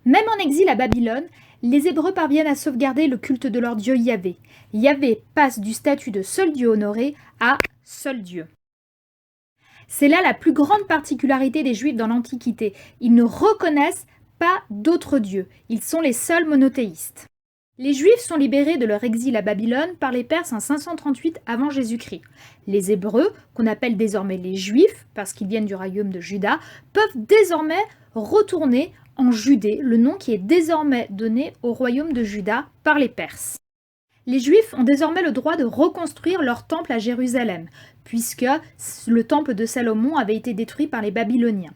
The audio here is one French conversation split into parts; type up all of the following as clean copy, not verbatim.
Même en exil à Babylone, les Hébreux parviennent à sauvegarder le culte de leur Dieu Yahvé. Yahvé passe du statut de seul Dieu honoré à seul Dieu. C'est là la plus grande particularité des Juifs dans l'Antiquité. Ils ne reconnaissent pas d'autres dieux. Ils sont les seuls monothéistes. Les Juifs sont libérés de leur exil à Babylone par les Perses en 538 avant Jésus-Christ. Les Hébreux, qu'on appelle désormais les Juifs, parce qu'ils viennent du royaume de Juda, peuvent désormais retourner en Judée, le nom qui est désormais donné au royaume de Juda par les Perses. Les Juifs ont désormais le droit de reconstruire leur temple à Jérusalem, puisque le temple de Salomon avait été détruit par les Babyloniens.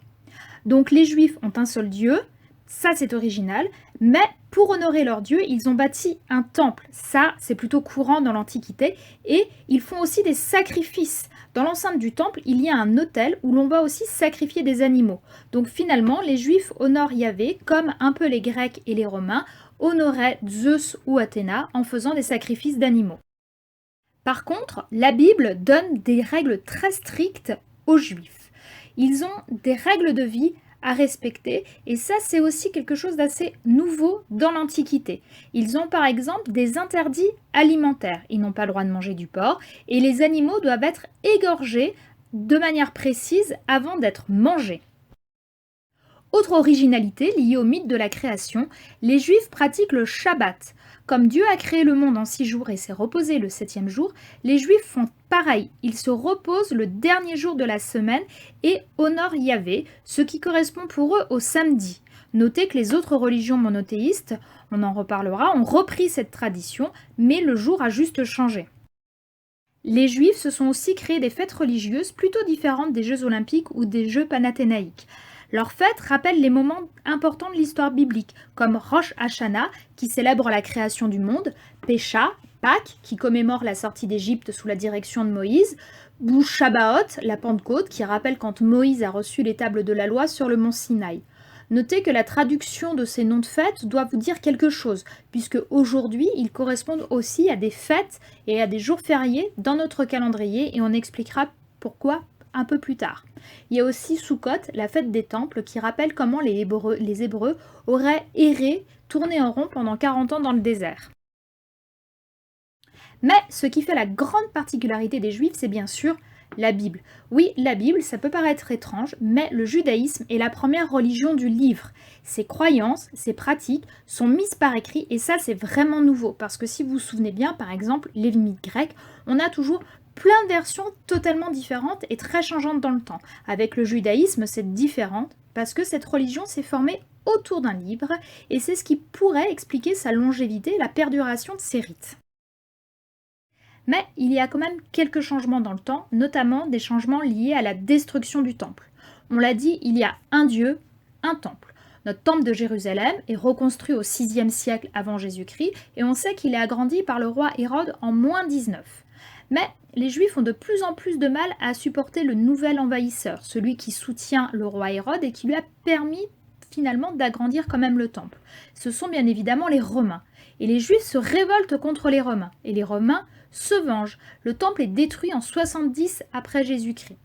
Donc les Juifs ont un seul Dieu, ça c'est original, mais pour honorer leur Dieu, ils ont bâti un temple. Ça, c'est plutôt courant dans l'Antiquité, et ils font aussi des sacrifices. Dans l'enceinte du temple, il y a un autel où l'on va aussi sacrifier des animaux. Donc finalement, les Juifs honorent Yahvé, comme un peu les Grecs et les Romains honoraient Zeus ou Athéna en faisant des sacrifices d'animaux. Par contre, la Bible donne des règles très strictes aux Juifs. Ils ont des règles de vie à respecter, et ça c'est aussi quelque chose d'assez nouveau dans l'Antiquité. Ils ont par exemple des interdits alimentaires. Ils n'ont pas le droit de manger du porc, et les animaux doivent être égorgés de manière précise avant d'être mangés. Autre originalité liée au mythe de la création, les Juifs pratiquent le Shabbat. Comme Dieu a créé le monde en 6 jours et s'est reposé le 7e jour, les Juifs font pareil. Ils se reposent le dernier jour de la semaine et honorent Yahvé, ce qui correspond pour eux au samedi. Notez que les autres religions monothéistes, on en reparlera, ont repris cette tradition, mais le jour a juste changé. Les Juifs se sont aussi créés des fêtes religieuses plutôt différentes des Jeux olympiques ou des Jeux panathénaïques. Leurs fêtes rappellent les moments importants de l'histoire biblique, comme Rosh Hashanah, qui célèbre la création du monde, Pesha, Pâques, qui commémore la sortie d'Égypte sous la direction de Moïse, ou Shabbaot, la Pentecôte, qui rappelle quand Moïse a reçu les tables de la loi sur le mont Sinaï. Notez que la traduction de ces noms de fêtes doit vous dire quelque chose, puisque aujourd'hui, ils correspondent aussi à des fêtes et à des jours fériés dans notre calendrier, et on expliquera pourquoi un peu plus tard. Il y a aussi Sukkot, la fête des temples, qui rappelle comment les Hébreux auraient erré, tourné en rond pendant 40 ans dans le désert. Mais ce qui fait la grande particularité des Juifs, c'est bien sûr la Bible. Oui, la Bible, ça peut paraître étrange, mais le judaïsme est la première religion du livre. Ses croyances, ses pratiques sont mises par écrit, et ça c'est vraiment nouveau, parce que si vous vous souvenez bien, par exemple, les mythes grecs, on a toujours plein de versions totalement différentes et très changeantes dans le temps. Avec le judaïsme, c'est différent, parce que cette religion s'est formée autour d'un livre, et c'est ce qui pourrait expliquer sa longévité et la perduration de ses rites. Mais il y a quand même quelques changements dans le temps, notamment des changements liés à la destruction du temple. On l'a dit, il y a un Dieu, un temple. Notre temple de Jérusalem est reconstruit au 6e siècle avant Jésus-Christ, et on sait qu'il est agrandi par le roi Hérode en -19. Mais les Juifs ont de plus en plus de mal à supporter le nouvel envahisseur, celui qui soutient le roi Hérode et qui lui a permis finalement d'agrandir quand même le temple. Ce sont bien évidemment les Romains. Et les Juifs se révoltent contre les Romains. Et les Romains se vengent. Le temple est détruit en 70 après Jésus-Christ.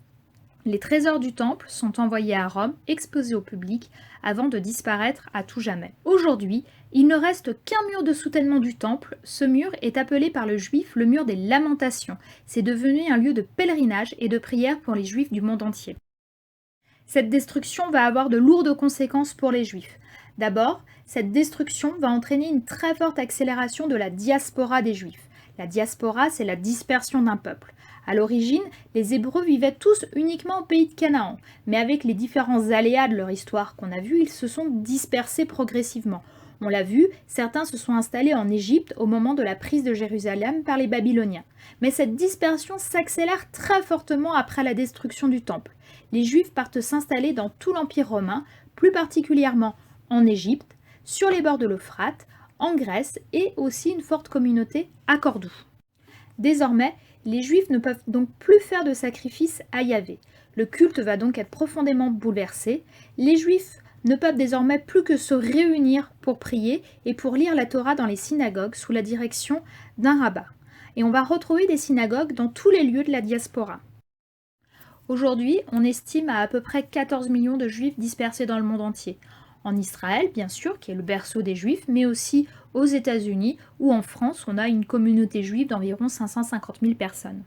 Les trésors du temple sont envoyés à Rome, exposés au public, avant de disparaître à tout jamais. Aujourd'hui, il ne reste qu'un mur de soutènement du temple. Ce mur est appelé par le juif le mur des lamentations. C'est devenu un lieu de pèlerinage et de prière pour les Juifs du monde entier. Cette destruction va avoir de lourdes conséquences pour les Juifs. D'abord, cette destruction va entraîner une très forte accélération de la diaspora des Juifs. La diaspora, c'est la dispersion d'un peuple. À l'origine, les Hébreux vivaient tous uniquement au pays de Canaan, mais avec les différents aléas de leur histoire qu'on a vus, ils se sont dispersés progressivement. On l'a vu, certains se sont installés en Égypte au moment de la prise de Jérusalem par les Babyloniens. Mais cette dispersion s'accélère très fortement après la destruction du temple. Les Juifs partent s'installer dans tout l'Empire romain, plus particulièrement en Égypte, sur les bords de l'Euphrate, en Grèce et aussi une forte communauté à Cordoue. Désormais, les Juifs ne peuvent donc plus faire de sacrifice à Yahvé. Le culte va donc être profondément bouleversé. Les Juifs ne peuvent désormais plus que se réunir pour prier et pour lire la Torah dans les synagogues sous la direction d'un rabbin. Et on va retrouver des synagogues dans tous les lieux de la diaspora. Aujourd'hui, on estime à peu près 14 millions de Juifs dispersés dans le monde entier. en Israël, bien sûr, qui est le berceau des Juifs, mais aussi aux États-Unis, où en France, on a une communauté juive d'environ 550 000 personnes.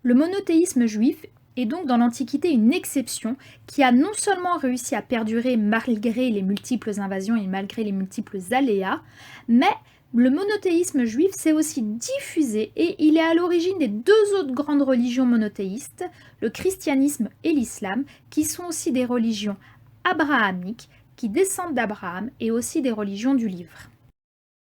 Le monothéisme juif est donc dans l'Antiquité une exception qui a non seulement réussi à perdurer malgré les multiples invasions et malgré les multiples aléas, mais le monothéisme juif s'est aussi diffusé et il est à l'origine des deux autres grandes religions monothéistes, le christianisme et l'islam, qui sont aussi des religions abrahamiques, qui descendent d'Abraham et aussi des religions du livre.